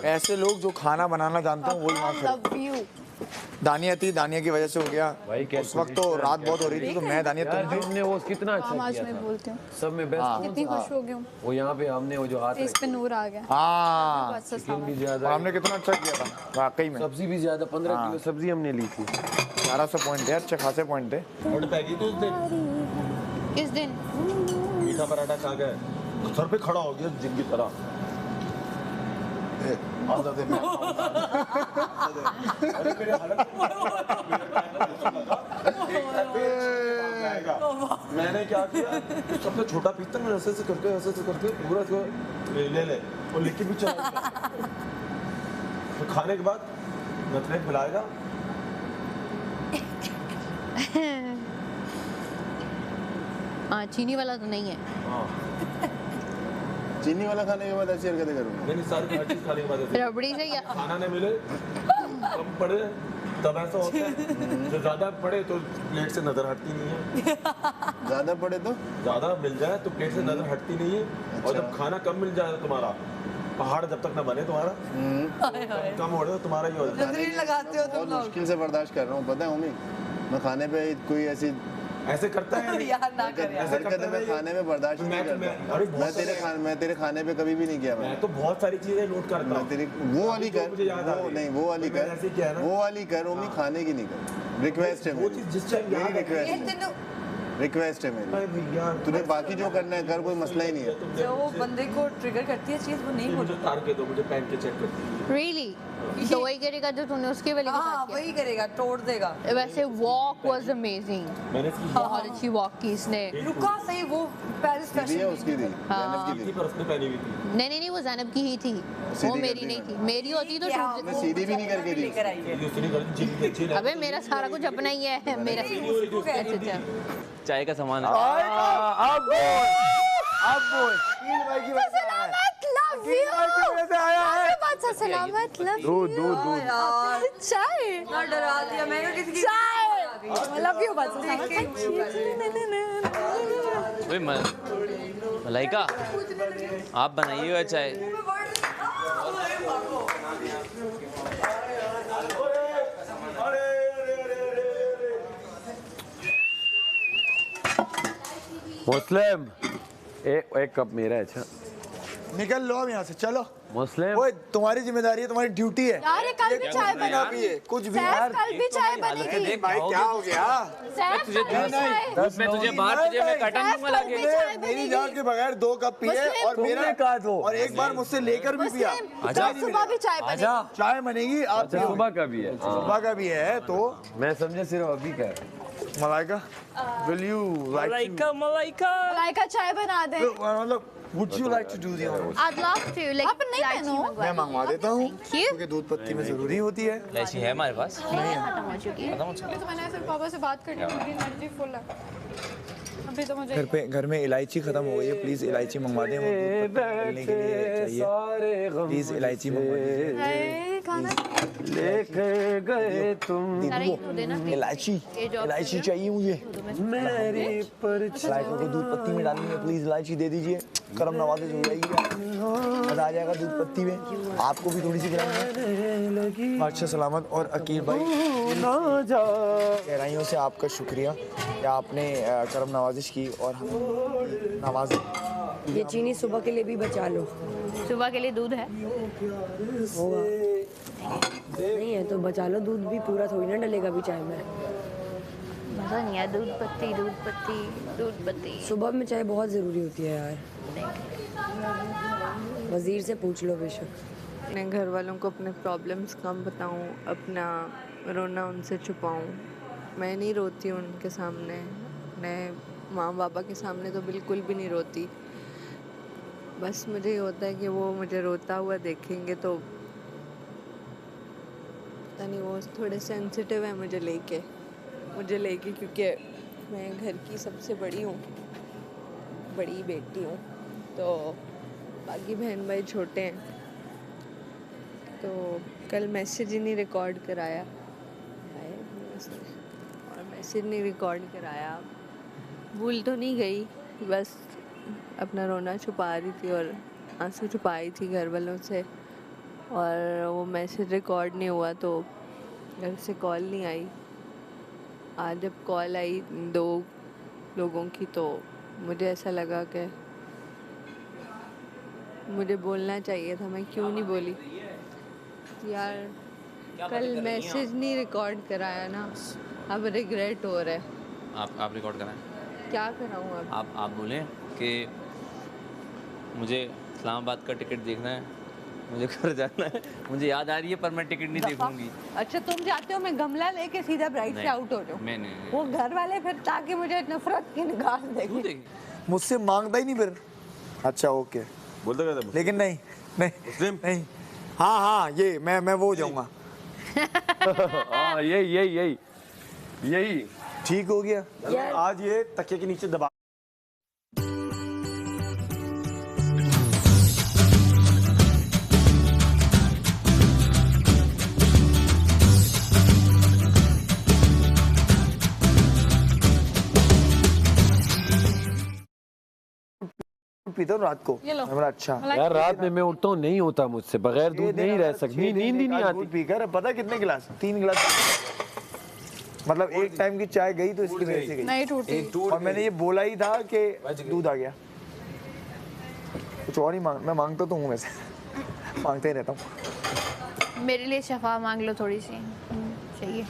ऐसे लोग जो खाना बनाना जानते हैं वही वहाँ खड़े। दानिया थी, दानिया की वजह से हो गया उस वक्त, तो रात बहुत हो रही थी तो मैं दानिया तुमने वो कितना अच्छा किया आज मैं बोलती हूँ सब में बेस्ट कितनी खुश हो गई हूँ, वो यहाँ पे हमने वो जो हाथ फेस पे नूर आ गया। हाँ चिकन भी और ज्यादा, हमने कितना अच्छा किया था वाकई में। सब्जी भी ज्यादा, 15 किलो सब्जी हमने ली थी। 1100 पॉइंट थे, अच्छे खासे पॉइंट थे। किस दिन मीठा पराठा खा गए, सर पे खड़ा हो गया जिन की तरह। मैंने क्या किया, सबसे छोटा पीस था, मैंने ऐसे करके पूरा ले और लिखी भी चला। तो खाने के बाद नथने खिलाएगा। हाँ चीनी वाला तो नहीं है। चीनी वाला खाने के बाद ऐसी हरकतें करूँगा। नहीं सारी हर चीज खाने के बाद ऐसे। रबड़ी से या खाना नहीं मिले, कम पड़े तब ऐसा होता है। जो ज्यादा पड़े तो प्लेट से नजर हटती नहीं है। ज़्यादा पड़े तो ज्यादा मिल जाए तो प्लेट से नजर हटती नहीं है। और जब खाना कम मिल जाए तुम्हारा, पहाड़ जब तक न बने तुम्हारा, कम हो रहे तो तुम्हारा ये हो जाता है। लगाते हो तुम बहुत लोग। मुश्किल से बर्दाश्त कर रहा हूँ, पता है उम्मी। मैं खाने पे कोई ऐसी ऐसे करता है यार ना कर यार। हरकतें मैं खाने में बर्दाश्त नहीं करता। मैं तेरे खाने पे कभी भी नहीं किया। मैं तो बहुत सारी चीजें नोट करता मैं हूँ। तेरी वो वाली कर, मुझे याद आ वो गई। नहीं वो वाली मैंने ऐसे किया है कर, ना। वो वाली कर उम्मी, खाने की नहीं कर। रिक्वेस्ट है वो मेरी, चीज जिस टाइम याद मेरी आती है। रिक्वेस्ट है मेरी। भैया तूने बाकी जो करना है कर, कोई मसला ही नहीं है। जो बंदे को ट्रिगर करती है चीज वो नहीं मुझे होती। तार के दो, मुझे पहन के चेक कर। रियली तो वही करेगा जो तूने उसके वाले के हाँ साथ वही करेगा, तोड़ देगा। किया। वैसे वॉक वाज अमेजिंग, मैंने इसकी बहुत अच्छी वॉक की इसने। रुका सही, वो पेरिस दी है फैशन उसकी दी, ज़ैनब की थी दी। पर उसने पहनी हुई थी। नहीं वो ज़ैनब की ही थी, वो सीधी मेरी कर दी नहीं मैंने। थी। मेरी होती तो क्या? मैं सीधी भी नहीं करके दी। लेकर आई है। ये उसने नहीं कर दी, जिम की अच्छी है। अबे मेरा सारा कुछ अपना ही है मेरा। उसको कह रही थी। अच्छा चाय का सामान है। अब बोल कील भाई की वजह से आया है। कील भाई की वजह से आया है। सलामत लव दूध यार चाय ना डरा दिया, मैं क्या किसी की चाय लव यू बस ओए मलाइका, आप बनाइएगा चाय। मुस्लिम एक कप मेरा है। अच्छा निकल लो अब यहाँ से, चलो। मुस्लिम ओए तुम्हारी जिम्मेदारी है, तुम्हारी ड्यूटी है। यार ये कल भी चाय बनी ना पिए कुछ भी यार। कल भी चाय बनी थी। भाई क्या हो गया? तुझे मैं तुझे बाहर तुझे मैं कटन दूंगा लाके। मेरी जान के बगैर 2 कप पिए और मेरा और एक बार मुझसे लेकर भी पिया। सुबह भी चाय बनी। चाय बनेगी आप सुबह का भी है। सुबह का भी है तो। मैं समझे सिर्फ अभी का। Malaika will you like to Malaika चाय बना दे। मतलब would you like to do the honors? I'd love to like आप नहीं बनो। मैं मंगवा देता हूँ Thank you. क्योंकि दूध पत्ती में जरूरी होती है। इलायची है हमारे पास। खत्म हो चुकी है। तो मैंने फिर पापा से बात करनी थी, एनर्जी फुल है अभी तो मुझे। घर में इलायची खत्म हो गई है, प्लीज इलायची मंगवा दें। वो दूध पत्ती डालने के लिए चाहिए, प्लीज इलायची मंगवा दीजिए। खाना लेके गए तुम इलायची चाहिए मुझे। मेरी पर इलायची को दूध पत्ती में डालेंगे, प्लीज इलायची दे दीजिए। करम नवाज़ी हो जाएगी, मजा आ जाएगा दूध पत्ती में। आपको भी थोड़ी सी खिलाएंगे। अच्छा सलामत। और अकील भाई गहराइयों से आपका शुक्रिया कि आपने करम नवाजिश की और हमें नवाजा। ये चीनी सुबह के लिए भी बचा लो। सुबह के लिए दूध है? होगा नहीं है तो बचा लो, दूध भी पूरा थोड़ी ना डलेगा भी चाय में। मजा नहीं है। दूध पत्ती दूध पत्ती दूध पत्ती। सुबह में चाय बहुत ज़रूरी होती है यार। वजीर से पूछ लो बेशक। अपने घर वालों को अपने प्रॉब्लम्स कम बताऊं, अपना रोना उनसे छुपाऊं। मैं नहीं रोती हूं उनके सामने, मैं माँ बाबा के सामने तो बिल्कुल भी नहीं रोती। बस मुझे ये होता है कि वो मुझे रोता हुआ देखेंगे तो पता नहीं, वो थोड़े सेंसिटिव है मुझे लेके क्योंकि मैं घर की सबसे बड़ी हूँ, बड़ी बेटी हूँ, तो बाकी बहन भाई छोटे हैं। तो कल मैसेज ही नहीं रिकॉर्ड कराया और मैसेज नहीं रिकॉर्ड कराया। भूल तो नहीं गई, बस अपना रोना छुपा रही थी और आंसू छुपाई थी घर वालों से। और वो मैसेज रिकॉर्ड नहीं हुआ तो घर से कॉल नहीं आई। आज जब कॉल आई 2 लोगों की तो मुझे ऐसा लगा कि मुझे बोलना चाहिए था, मैं क्यों नहीं बोली यार। कल मैसेज नहीं रिकॉर्ड कराया ना, अब रिग्रेट हो रहा है। आप रिकॉर्ड कराएं। क्या कराऊँ अब? आप बोलें कि मुझे इस्लामाबाद का टिकट देखना है, मुझे घर जाना है, मुझे याद आ रही है पर मैं टिकट नहीं देखूंगी। अच्छा तुम चाहते हो मैं गमला लेके सीधा ब्राइट से आउट हो जाऊँ? मैं नहीं। वो घर वाले फिर ताकि मुझे नफरत की निगाह से देखें। मुझसे मांगता ही नहीं फिर। अच्छा ओके, बोलते क्या था? लेकिन नहीं नहीं मुस्लिम? नहीं, हाँ हाँ ये मैं वो हो जाऊंगा। हाँ यही ठीक हो गया। आज ये तकिए के नीचे दबा पीता हूँ रात को। मेरा अच्छा यार, रात में मैं उठता हूँ, नहीं होता मुझसे, बगैर दूध नहीं रह सकती, नींद ही नहीं आती। दूध पीकर पता कितने गिलास? 3 गिलास, मतलब एक टाइम की चाय गई तो इसकी वजह से गई। नहीं टूटी। और मैंने ये बोला ही था कि दूध आ गया। कुछ और ही मैं मांगता तो हूँ वैसे, मांगते ही रहता हूँ। मेरे लिए शफा मांग लो थोड़ी सी, चाहिए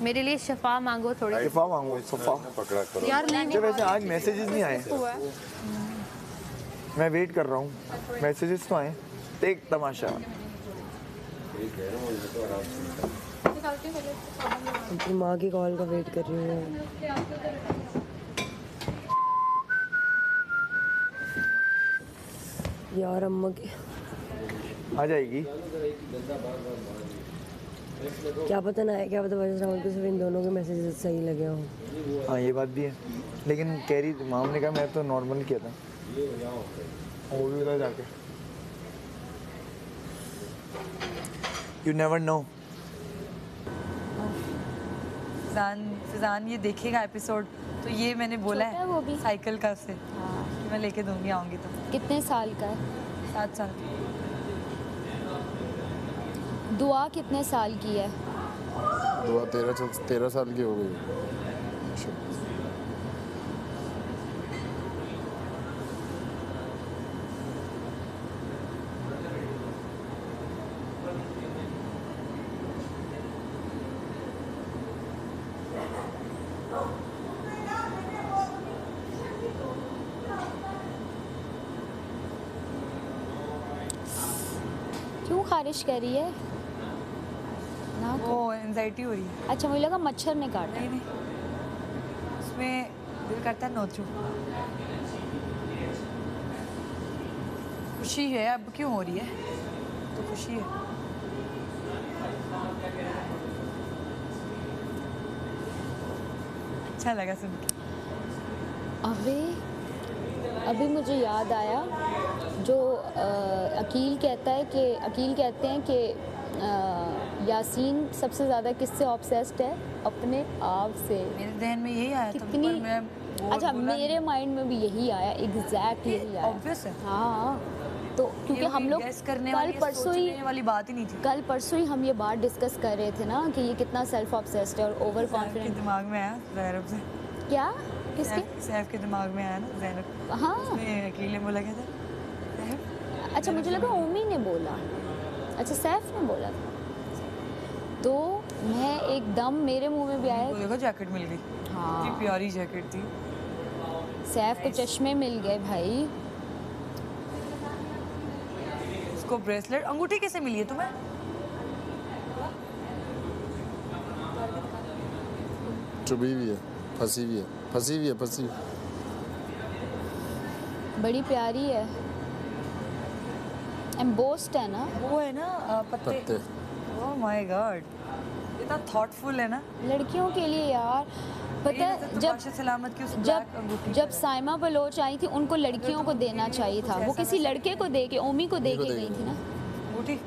मेरे लिए शफा मांगो थोड़ी सी। शफा मांगो, शफा पकड़ा करो यार नहीं वैसे आज मैसेजेस नहीं आए, मैं वेट कर रहा हूँ। मैसेजेस तो आए, एक तमाशा। अपनी माँ की कॉल का वेट कर रही हूँ। यार अम्मा की आ जाएगी। क्या पता ना है, क्या पता वजह से मुझे सिर्फ इन दोनों के मैसेजेस सही लगे हों। हाँ ये बात भी है, लेकिन कैरी माम ने कहा मैं तो नॉर्मल किया था। वो भी उधर जाके यू नेवर नो। फिजान ये देखेगा एपिसोड तो ये मैंने बोला छोटा है वो भी। है साइकिल का उससे कि मैं लेके दूंगी आऊंगी तो। कितने साल का है? 7 साल दुआ कितने साल की है? दुआ 13 साल की हो गई। क्यों खारिश कर रही है ना? वो एंजाइटी हो रही है। अच्छा मुझे लगा मच्छर ने काटा। नहीं नहीं उसमें दिल करता है नोचूं। खुशी है, अब क्यों हो रही है? तो खुशी है। अच्छा लगा सुन के। अभी मुझे याद आया जो अकील कहते हैं कि यासीन सबसे ज़्यादा किससे ऑब्सेस्ड है? अपने आप से। मेरे ध्यान में यही आया था कितनी पर मैं अच्छा मेरे माइंड में भी यही आया, एग्जैक्ट यही आया। ऑब्वियस है। हाँ तो क्योंकि हम लोग कल परसों ही हम ये बात डिस्कस कर रहे थे ना कि ये कितना सेल्फ ऑब्सेस्ड है और ओवर कॉन्फिडेंट। दिमाग में आया ज़ैनब से। क्या? किसके? सैफ के दिमाग में आया ना ज़ैनब। हाँ अकील ने बोला क्या था? अच्छा मुझे लगा ओमी ने बोला। अच्छा सैफ ने बोला था तो मैं एकदम मेरे मुंह में भी आया। देखो जैकेट मिल गई। हाँ कितनी प्यारी जैकेट थी। सैफ को चश्मे मिल गए भाई। उसको ब्रेसलेट अंगूठी कैसे मिली है तुम्हें? चुभी हुई है, फंसी हुई है। बड़ी प्यारी है, एम्बोस्ड है ना? वो है ना पत्ते। ओह माय गॉड इतना थॉटफुल है ना लड़कियों के लिए यार। पता है जब साइमा बलोच आई थी उनको लड़कियों को देना चाहिए था, वो किसी लड़के को दे के ओमी को दे के गई थी ना अंगूठी।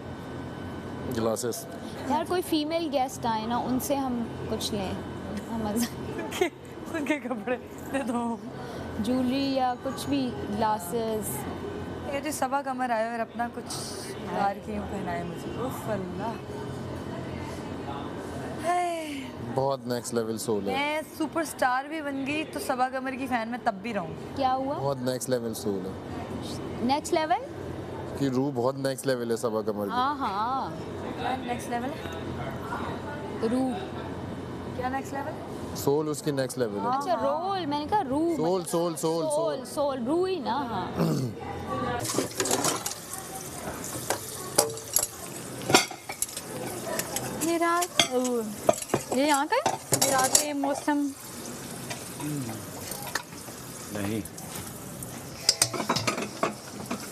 ग्लासेस यार कोई फीमेल गेस्ट आए ना उनसे हम कुछ लें, उनके कपड़े दे दो, ज्वेलरी या कुछ भी, ग्लासेस ये जो सबा कमर आए और अपना कुछ यार क्यों पहनाए मुझे, उफ अल्लाह। बहुत नेक्स्ट लेवल सोल है। मैं सुपरस्टार भी बन गई तो सबा कमर की फैन मैं तब भी रहूंगी। क्या हुआ? बहुत नेक्स्ट लेवल सोल है। नेक्स्ट लेवल कि रूह बहुत नेक्स्ट लेवल है सबा कमर की। हाँ हाँ क्या नेक्स्ट लेवल है? रूह क्या नेक्स्ट लेवल? सोल उसकी नेक्स्ट लेवल है। अच्छा रोल, मैंने कहा रूह। Soul soul soul soul soul रूह ही ना। हाँ ये रात ये यहाँ का है? ये रात के मौसम नहीं।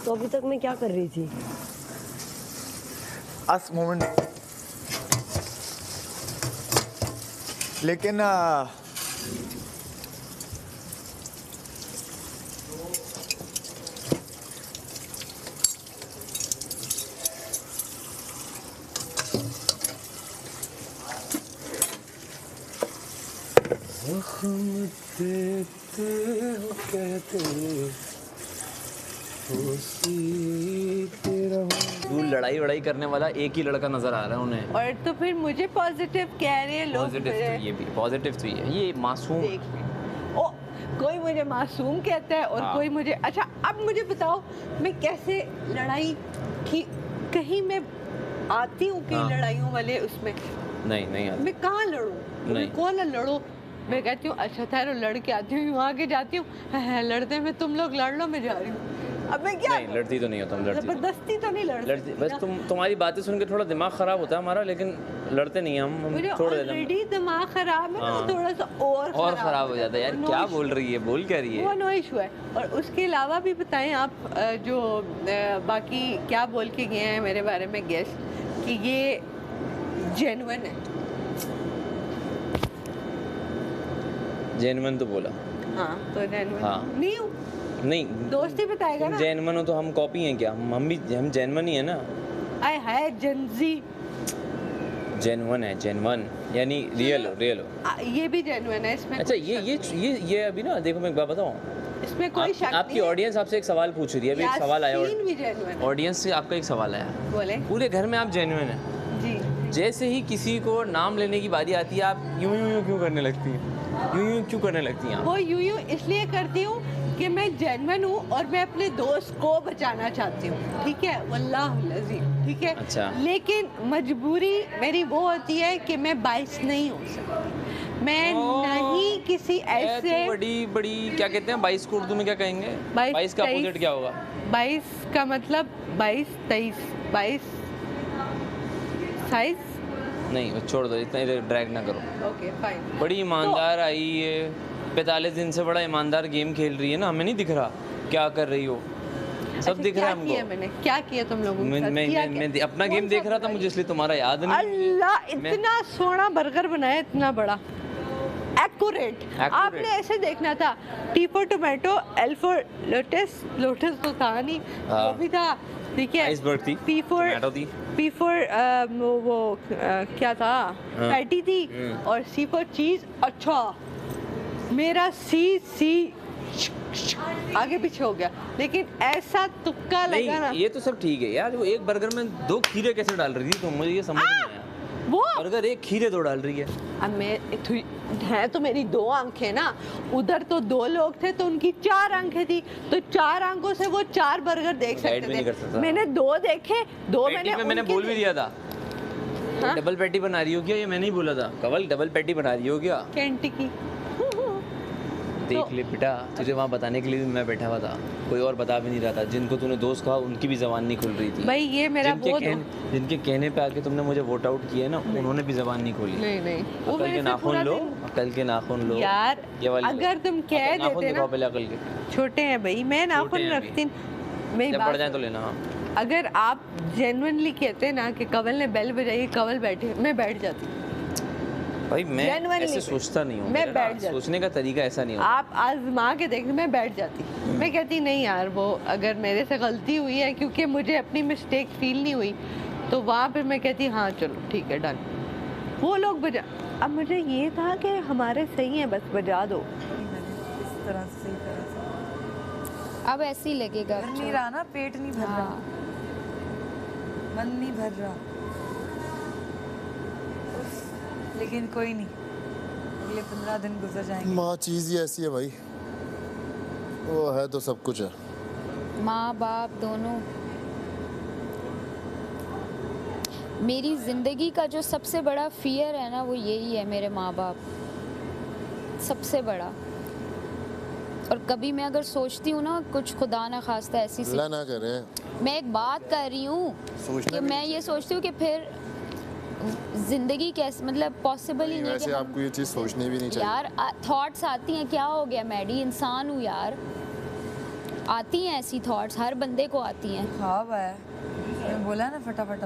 तो अभी तक मैं क्या कर रही थी? अस मोमेंट। लेकिन दूर लड़ाई वड़ाई करने वाला एक ही लड़का नजर आ रहा है उन्हें। और तो फिर मुझे पॉजिटिव कह रहे हैं लोग। पॉजिटिव तो ये भी, पॉजिटिव तो ये मासूम। ओ कोई मुझे मासूम कहता है और हाँ। कोई मुझे। अच्छा अब मुझे बताओ मैं कैसे लड़ाई की, कहीं मैं आती हूँ कहीं हाँ। लड़ाइयों वाले उसमें नहीं नहीं आता। मैं कहाँ लड़ूं? नहीं। कौन लड़ो? मैं कहती हूँ अच्छा ठहरो लड़ के आती हूँ, वहाँ आगे जाती हूँ लड़ते में तुम लोग लड़ लो, मैं जा रही हूँ। अब मैं क्या नहीं लड़ती तो नहीं हो तुम, लड़ती जबरदस्ती तो नहीं लड़ती बस तुम्हारी बातें सुन के थोड़ा दिमाग खराब होता है हमारा, लेकिन लड़ते नहीं हम मुझे छोड़ देते हैं। ऑलरेडी दिमाग खराब है ना, हाँ। थोड़ा सा और खराब हो जाता है यार। क्या बोल रही है, बोल क्या रही वो है? नो इशू है। और उसके अलावा भी बताएं आप जो बाकी क्या बोल के गए हैं मेरे बारे में गेस्ट कि ये जेन्युइन है। जेन्युइन तो बोला। हाँ तो जेन्युइन हाँ। नहीं हूँ, नहीं दोस्ती बताएगा ना। जेन्युइन हो तो हम कॉपी हैं क्या? हम भी हम जेन्युइन ही है ना। आय हाय जेनजी। जेन्युइन है, जेन्युइन यानी रियल हो। ये भी जेन्युइन है इसमें। अच्छा ये अभी ना देखो मैं एक बात बताऊँ, इसमें कोई शक नहीं। आपकी ऑडियंस आपसे एक सवाल पूछ रही है। अभी एक सवाल आया यासीन भी genuine है। ऑडियंस से, आपका एक सवाल आया। बोले। पूरे घर में आप जेन्युइन हैं जी। जैसे ही किसी को नाम लेने की बारी आती है आप यूं क्यों करने लगती हैं? यूं क्यों करने लगती हैं आप? वो यूं इसलिए करती हूँ कि मैं जेन्युइन हूँ और मैं अपने दोस्त को बचाना चाहती हूँ, ठीक है, वल्लाह लज़ीम, ठीक है। अच्छा। लेकिन मजबूरी मेरी वो होती है कि मैं बाइस नहीं हो सकती। मैं नहीं किसी ऐसे बड़ी क्या कहते हैं 22 को उर्दू में क्या कहेंगे? 22 का अपोजिट क्या होगा? 22 का मतलब 22 23 22 साइज नहीं वो छोड़ दो, इतना इधर ड्रैग ना करो। Okay fine. बड़ी ईमानदार आई है, 45 दिन से बड़ा ईमानदार गेम खेल रही है ना, हमें नहीं दिख रहा क्या कर रही हो? सब दिख रहा है हमको। मैंने क्या किया तुम लोगों के साथ? मैं अपना गेम देख रहा था, मुझे इसलिए तुम्हारा याद नहीं। अल्लाह इतना सोना बर्गर बनाया, इतना बड़ा एक्यूरेट। आपने ऐसे देखना था। T for tomato, L for lotus, lotus तो था नहीं, वो भी था, ठीक है। आइसबर्ग थी, पी फॉर वो क्या था, पैटी थी, और सी फॉर चीज। अच्छा मेरा सी आगे पीछे हो गया, लेकिन ऐसा तुक्का लगा ना। ये तो सब ठीक है यार, वो एक बर्गर में 2 खीरे कैसे डाल रही थी तो मुझे ये समझ नहीं आया। वो बर्गर एक खीरे 2 डाल रही है। अब मैं है तो मेरी 2 आंखें ना, उधर तो 2 लोग थे तो उनकी 4 आंखें थी, तो 4 आंखों से वो 4 बर्गर देख सकते थे। मैंने 2 देखे, 2 मैंने बोल भी दिया था। हाँ? डबल पैटी बना रही हो क्या? ये मैंने ही बोला था, कवल डबल पैटी बना रही हो क्या? कैंटी की देख ले बेटा, तुझे वहाँ बताने के लिए भी मैं बैठा हुआ था, कोई और बता भी नहीं रहा था। जिनको तूने दोस्त कहा उनकी भी जबान नहीं खुल रही थी भाई। ये मेरा जिनके कहने पे आके तुमने मुझे वोट आउट किया ना, उन्होंने भी जबान नहीं खोली। नहीं अकल के नाखून लो, अकल के नाखून लो यार। अगर तुम कह देते ना, पहले अकल के छोटे हैं भाई, मैं नाखून रखती, जब बढ़ जाए तो लेना। अगर आप जेन्युइनली कहते ना कि कवल ने बेल बजाई, कवल बैठे, मैं बैठ जाती भाई। मैं ऐसे सोचता नहीं हूँ, मैं बैठ जाती। सोचने का तरीका ऐसा नहीं होता। आप आजमा के देख, मैं बैठ जाती। मैं कहती नहीं यार, वो अगर मेरे से गलती हुई है क्योंकि मुझे अपनी मिस्टेक फील नहीं हुई, तो वहाँ पे मैं कहती हाँ चलो ठीक है डन। वो लोग बजा, अब मुझे ये था कि हमारे सही है, बस बजा दो। इस तरह से सही तरह से अब ऐसे ही लगेगा। भर नहीं रहा ना, पेट नहीं भर रहा, हाँ मन नहीं भर रहा। लेकिन कोई नहीं, अगले 15 दिन गुजर जाएंगे। माँ चीज़ ही ऐसी है भाई, वो है तो सब कुछ है। माँ बाप दोनों। मेरी ज़िंदगी का जो सबसे बड़ा फियर है ना वो यही है, मेरे माँ बाप सबसे बड़ा। और कभी मैं अगर सोचती हूँ ना कुछ खुदा ना खास्ता ऐसी अल्लाह ना करे, मैं एक बात कर रही हूँ कि मैं ये सोचती हूँ कि फिर जिंदगी कैसे, मतलब पॉसिबल ही नहीं है कि वैसे आपको ये चीज़ सोचनी भी नहीं चाहिए यार। थॉट्स आती हैं, क्या हो गया मैडी, इंसान हूँ यार, आती हैं ऐसी थॉट्स, हर बंदे को आती हैं। ख्वाब है, मैंने बोला ना फटाफट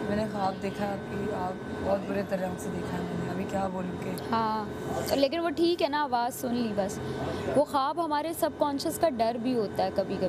मैंने ख्वाब देखा कि आप बहुत बुरे तरह से देखा है मैंने, अभी क्या बोलूँ कि हाँ तो लेकिन वो ठीक है ना, आवाज़ सुन ली बस। वो ख्वाब हमारे सबकॉन्शियस का डर भी होता है कभी कभी।